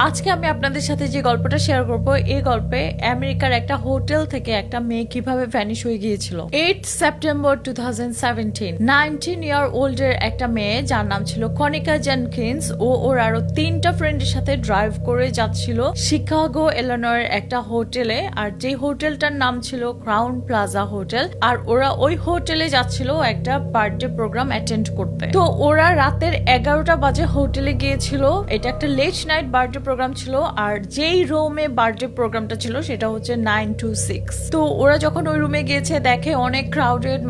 আজকে আমি আপনাদের সাথে যে গল্পটা শেয়ার করব, এই গল্পে আমেরিকার একটা হোটেল থেকে একটা মেয়ে কিভাবে ভ্যানিশ হয়ে গিয়েছিল। 8 সেপ্টেম্বর 2017 19 ইয়ার ওল্ডের একটা মেয়ে যার নাম ছিল কনিকা জেনকিন্স ও ওর আরো 3টা ফ্রেন্ডের সাথে ড্রাইভ করে যাচ্ছিল শিকাগো ইলিনয়ের একটা হোটেলে। আর যে হোটেলটার নাম ছিল ক্রাউন প্লাজা হোটেল। আর ওরা ওই হোটেলে যাচ্ছিল একটা বার্থডে প্রোগ্রাম অ্যাটেন্ড করতে। তো ওরা রাতের 11টা বাজে হোটেলে গিয়েছিল। এটা একটা লেট নাইট বার্থডে প্রোগ্রাম ছিল। আর যেই রুমে বার্থডে প্রোগ্রামটা ছিল সেটা হচ্ছে 926। তো ওরা যখন ওই রুমে গিয়েছে দেখে অনেক ক্রাউডেড,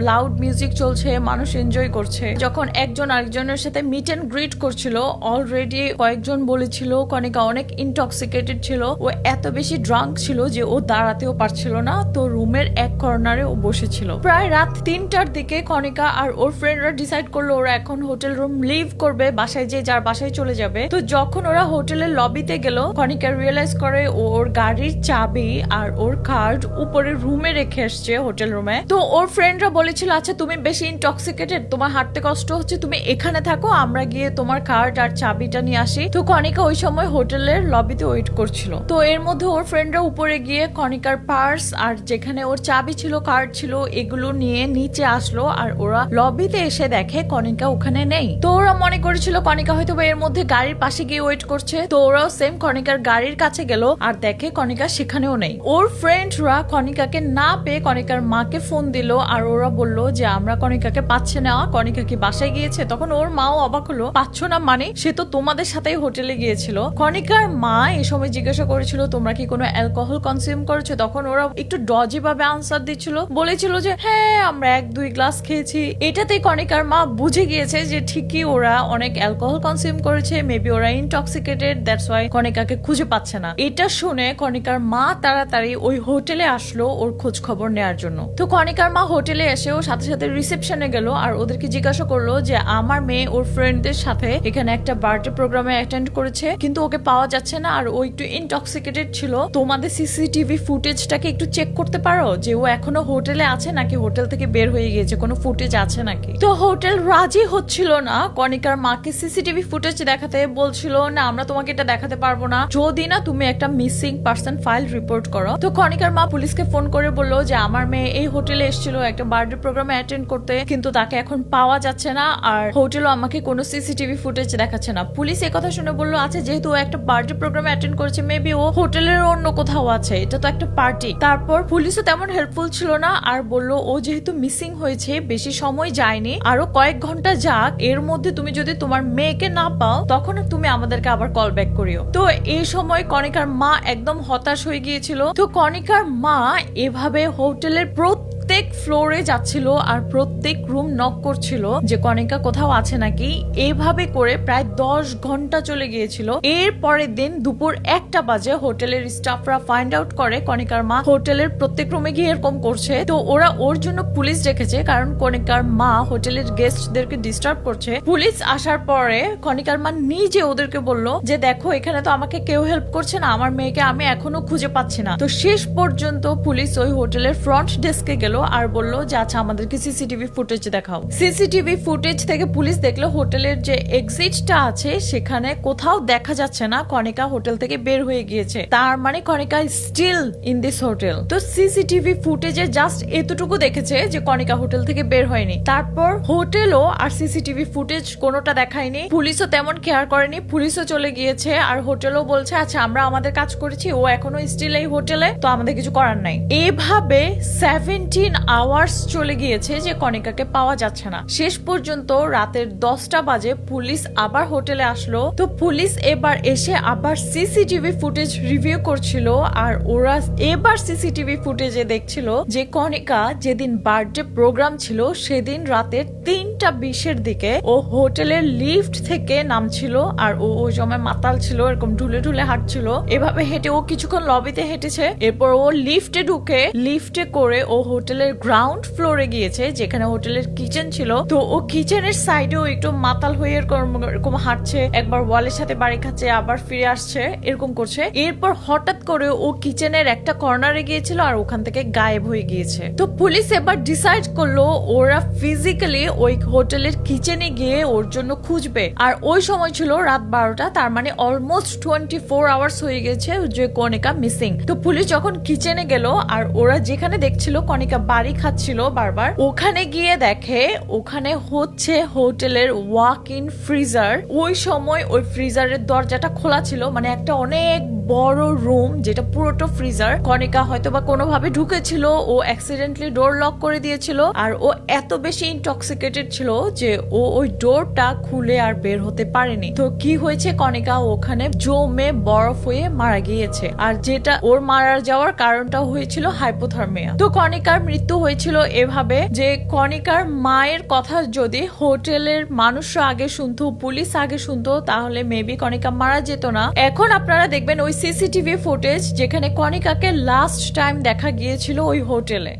লাউড মিউজিক চলছে, মানুষ এনজয় করছে। যখন একজন আরেকজনের সাথে মিট এন্ড গ্রিট করছিল, অলরেডি কয়েকজন বলেছিল কনিকা অনেক ইনটক্সিকেটেড ছিল, ও এত বেশি ড্রাঙ্ক ছিল যে ও দাঁড়াতেও পারছিল না। তো রুমের এক কর্নারে ও বসেছিল। প্রায় রাত 3টার দিকে কনিকা আর ওর ফ্রেন্ডরা ডিসাইড করলো ওরা এখন হোটেল রুম লিভ করবে, বাসায় যে যার বাসায় চলে যাবে। তো যখন ওরা হোটেলের লবিতে গেল, কনিকা রিয়েলাইজ করে ওর গাড়ির চাবি আর ওর কার্ড উপরে রুমে রেখে আসছে হোটেল রুমে। তো ওর ফ্রেন্ডরা বলেছিল আচ্ছা তুমি বেশি ইনটক্সিকেটেড, তোমার হাঁটতে কষ্ট হচ্ছে, তুমি এখানে থাকো, আমরা গিয়ে তোমার কার্ড আর চাবিটা নিয়ে আসি। তো কনিকা ওই সময় হোটেলের লবিতে ওয়েট করছিল। তো এর মধ্যে ওর ফ্রেন্ডরা উপরে গিয়ে কনিকার পার্স আর যেখানে ওর চাবি ছিল, কার্ড ছিল, এগুলো নিয়ে নিচে আসলো। আর ওরা লবিতে এসে দেখে কনিকা ওখানে নেই। তো ওরা মনে করেছিল কনিকা হয়তো এর মধ্যে গাড়ির পাশে গিয়ে ওয়েট করছে। তো ওরাও সেম কনিকার গাড়ির কাছে গেল আর দেখে কনিকা সেখানেও নেই। ওর ফ্রেন্ডরা কনিকাকে না পেয়ে কনিকার মাকে ফোন দিল। আর ওরা বলল যে আমরা কনিকাকে পাচ্ছি না, কনিকা কি বাসায় গিয়েছে? তখন ওর মাও অবাক হলো, পাচ্ছ না মানে? সে তো তোমাদের সাথেই হোটেলে গিয়েছিল। কনিকার মা এই সময় জিজ্ঞাসা করেছিল তোমরা কি কোনো অ্যালকোহল কনজিউম করেছো? তখন ওরা একটু ডজি ভাবে আনসার দিচ্ছিল, বলেছিল যে হ্যাঁ আমরা 1-2 গ্লাস খেয়েছি। এটাতেই কনিকার মা বুঝে গিয়েছে যে ঠিকই ওরা অনেক অ্যালকোহল কনজিউম করেছে, মেবি ওরা ইনটক্সিকেটেড, দ্যাটস ওয়াই কনিকাকে খুঁজে পাচ্ছে না। এটা শুনে কনিকার মা তাড়াতাড়ি ওই হোটেলে আসলো ওর খোঁজ খবর নেওয়ার জন্য। তো কনিকার মা হোটেলে এসে ও সাথে সাথে রিসেপশনে গেল আর ওদেরকে জিজ্ঞাসা করলো যে আমার মেয়ে ওর ফ্রেন্ডদের সাথে এখানে একটা বার্থডে প্রোগ্রামে অ্যাটেন্ড করেছে, কিন্তু ওকে পাওয়া যাচ্ছে না আর ও একটু ইনটক্সিকেটেড ছিল। তোমাদের সিসিটিভি ফুটেজটাকে একটু চেক করতে পারো যে ও এখনো হোটেলে আছে নাকি হোটেল থেকে বের হয়ে গিয়েছে, কোনো ফুটেজ আছে নাকি? তো হোটেল রাজি হচ্ছিল না কনিকার মাকে সিসিটিভি ফুটেজ দেখাতে, বলছিল না আমরা তোমাকে এটা দেখাতে পারবো না যদি না তুমি একটা মিসিং পারসন ফাইল রিপোর্ট করো। তো কনিকার মা পুলিশকে ফোন করে বললো যে আমার মেয়ে এই হোটেলে এসেছিল একটা বার্থডে প্রোগ্রামে অ্যাটেন্ড করতে, কিন্তু তাকে এখন পাওয়া যাচ্ছে না আর হোটেলও আমাকে কোনো সিসিটিভি ফুটেজ দেখাচ্ছে না। পুলিশ এই কথা শুনে বললো আচ্ছা যেহেতু ও একটা বার্থডে প্রোগ্রামে অ্যাটেন্ড করেছে, মেবি ও হোটেলের অন্য কোথাও আছে, এটা তো একটা পার্টি। তারপর পুলিশও তেমন হেল্পফুল ছিল না আর বললো ও যেহেতু মিসিং হয়েছে বেশি সময় যায়নি, আরো কয়েক ঘন্টা যাক, এর মধ্যে তুমি যদি তোমার মেয়েকে না পাও তখন তুমি আমাদেরকে আবার কল ব্যাক করিও। তো এই সময় কনিকার মা একদম হতাশ হয়ে গিয়েছিল। তো কনিকার মা এভাবে হোটেলের প্রত্যেক ফ্লোরে যাচ্ছিল আর প্রত্যেক রুম নক করছিল যে কনিকা কোথাও আছে নাকি। এইভাবে করে প্রায় 10 ঘন্টা চলে গিয়েছিল। এর পরের দিন দুপুর 1টা বাজে হোটেলের স্টাফরা ফাইন্ড আউট করে কনিকার মা হোটেলের প্রত্যেক রুমে গিয়ে এরকম করছে। তো ওরা ওর জন্য পুলিশ ডেকেছে কারণ কনিকার মা হোটেলের গেস্টদেরকে ডিস্টার্ব করছে। পুলিশ আসার পরে কনিকার মা নিজে ওদেরকে বললো যে দেখো এখানে তো আমাকে কেউ হেল্প করছে না, আমার মেয়েকে আমি এখনো খুঁজে পাচ্ছি না। তো শেষ পর্যন্ত পুলিশ ওই হোটেলের ফ্রন্ট ডেস্কে গেল আর বললো যে আচ্ছা আমাদেরকে সিসিটিভি ফুটেজ দেখাও। সিসিটিভি ফুটেজ থেকে পুলিশ দেখলো হোটেলের যে এক্সিটটা আছে সেখানে কোথাও দেখা যাচ্ছে না কনিকা হোটেল থেকে বের হয়ে গিয়েছে, তার মানে Kanika still in this hotel. তো সিসিটিভি ফুটেজে জাস্ট এতটুকু দেখেছে যে কনিকা হোটেল থেকে বের হয়নি। তারপর হোটেলও আর সিসিটিভি ফুটেজ কোনোটা দেখায়নি, পুলিশও তেমন কেয়ার করেনি, পুলিশও চলে গিয়েছে আর হোটেলও বলছে আচ্ছা আমরা আমাদের কাজ করেছি, ও এখনো স্টিল এই হোটেলে, তো আমাদের কিছু করার নাই। এভাবে 17 আওয়ার্স চলে গিয়েছে যে কনিকাকে পাওয়া যাচ্ছে না। শেষ পর্যন্ত রাতের 10টা বাজে পুলিশ আবার হোটেলে আসলো। তো পুলিশ এবার এসে আবার সিসিটিভি ফুটেজ রিভিউ করছিল আর ওরা এবার সিসিটিভি ফুটেজে দেখছিল যে কনিকা যেদিন বার্থডে প্রোগ্রাম ছিল সেদিন রাতের 3:20 দিকে ও হোটেলের লিফট থেকে নামছিল আর ও ওই সময় মাতাল ছিল, এরকম ঢুলে ঢুলে হাঁটছিল। এভাবে হেঁটে ও কিছুক্ষণ লবিতে হেঁটেছে, এরপর ও লিফটে ঢুকে লিফটে করে ও হোটেল হোটেলের গ্রাউন্ড ফ্লোরে গিয়েছে, যেখানে হোটেলের কিচেন ছিল। তো ও কিচেনের সাইডেও একটু মাতাল হয়ে এরকম হাঁটছে, একবার ওয়ালের সাথে বাড়ি খাচ্ছে, আবার ফিরে আসছে, এরকম করছে। এরপর হঠাৎ করে ও কিচেনের একটা কর্নারে গিয়েছিল আর ওখান থেকে গায়েব হয়ে গিয়েছে। তো পুলিশ এবার ডিসাইড করলো ওরা ফিজিক্যালি ওই হোটেলের কিচেনে গিয়ে ওর জন্য খুঁজবে। আর ওই সময় ছিল রাত 12টা, তার মানে অলমোস্ট 24 আওয়ার্স হয়ে গেছে যে কণিকা মিসিং। তো পুলিশ যখন কিচেনে গেল আর ওরা যেখানে দেখছিল কণিকা বাড়ি খাচ্ছিল বারবার, ওখানে গিয়ে দেখে ওখানে হচ্ছে হোটেলের ওয়াক ইন ফ্রিজার। ওই সময় ওই ফ্রিজারের দরজাটা খোলা ছিল, মানে একটা অনেক বড় রুম যেটা পুরোটা ফ্রিজার। কণিকা হয়তো বা কোনোভাবে ঢুকেছিল, ও অ্যাক্সিডেন্টলি ডোর লক করে দিয়েছিল, আর ও এত বেশি ইনটক্সিকেটেড ছিল যে ও ওই ডোরটা খুলে আর বের হতে পারেনি। তো কি হয়েছে, কণিকা ওখানে জমে বরফ হয়ে মারা গিয়েছে। আর যেটা ওর মারা যাওয়ার কারণটা হয়েছিল হাইপোথার্মিয়া। তো কণিকার মৃত্যু হয়েছিল এভাবে যে কণিকার মায়ের কথা যদি হোটেলের মানুষরা আগে শুনতো, পুলিশ আগে শুনতো, তাহলে মেবি কণিকা মারা যেত না। এখন আপনারা দেখবেন ওই সিসিটিভি ফুটেজ যেখানে কণিকাকে লাস্ট টাইম দেখা গিয়েছিল ওই হোটেলে।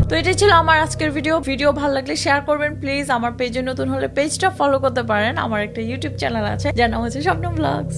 তো এটাই ছিল আমার আজকের ভিডিও ভালো লাগলে শেয়ার করবেন প্লিজ। আমার পেজে নতুন হলে পেজটা ফলো করতে পারেন। আমার একটা ইউটিউব চ্যানেল আছে যার নাম হচ্ছে স্বপ্ন ব্লগস।